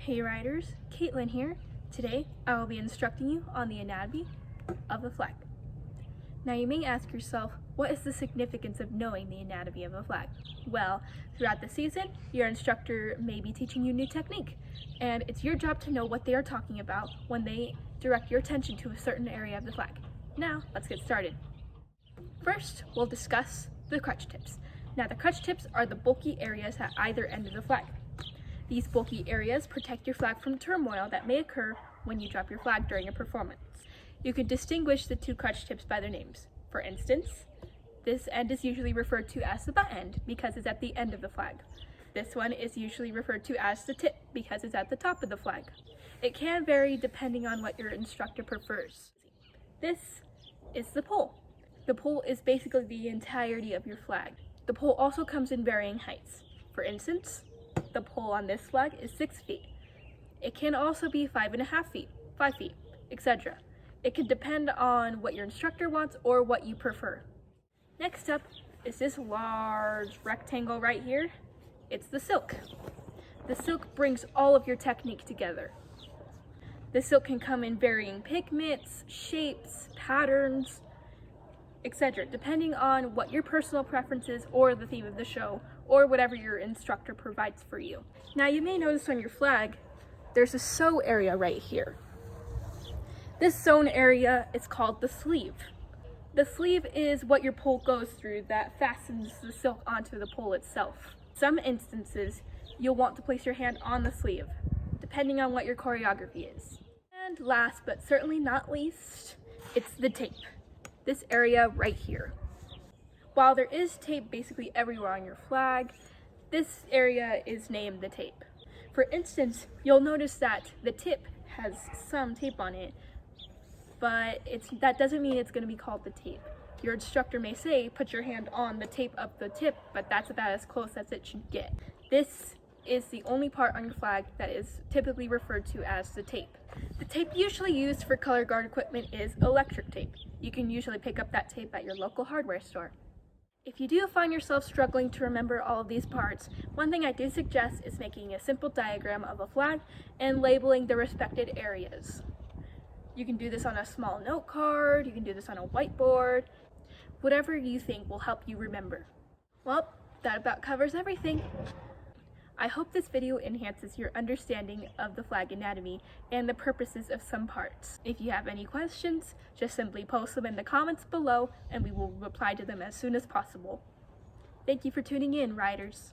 Hey riders, Kaitlin here. Today I will be instructing you on the anatomy of a flag. Now you may ask yourself, what is the significance of knowing the anatomy of a flag? Well, throughout the season, your instructor may be teaching you new technique, and it's your job to know what they are talking about when they direct your attention to a certain area of the flag. Now, let's get started. First, we'll discuss the crutch tips. Now, the crutch tips are the bulky areas at either end of the flag. These bulky areas protect your flag from turmoil that may occur when you drop your flag during a performance. You can distinguish the two crutch tips by their names. For instance, this end is usually referred to as the butt end because it's at the end of the flag. This one is usually referred to as the tip because it's at the top of the flag. It can vary depending on what your instructor prefers. This is the pole. The pole is basically the entirety of your flag. The pole also comes in varying heights. For instance, the pole on this flag is 6 feet. It can also be 5.5 feet, 5 feet, etc. It can depend on what your instructor wants or what you prefer. Next up is this large rectangle right here. It's the silk. The silk brings all of your technique together. The silk can come in varying pigments, shapes, patterns, etc., depending on what your personal preferences or the theme of the show or whatever your instructor provides for you. Now you may notice on your flag, there's a sew area right here. This sewn area is called the sleeve. The sleeve is what your pole goes through that fastens the silk onto the pole itself. Some instances, you'll want to place your hand on the sleeve, depending on what your choreography is. And last but certainly not least, it's the tape. This area right here. While there is tape basically everywhere on your flag, this area is named the tape. For instance, you'll notice that the tip has some tape on it, but that doesn't mean it's going to be called the tape. Your instructor may say, put your hand on the tape of the tip, but that's about as close as it should get. This is the only part on your flag that is typically referred to as the tape. The tape usually used for color guard equipment is electric tape. You can usually pick up that tape at your local hardware store. If you do find yourself struggling to remember all of these parts, one thing I do suggest is making a simple diagram of a flag and labeling the respected areas. You can do this on a small note card, you can do this on a whiteboard, whatever you think will help you remember. Well, that about covers everything. I hope this video enhances your understanding of the flag anatomy and the purposes of some parts. If you have any questions, just simply post them in the comments below and we will reply to them as soon as possible. Thank you for tuning in, riders.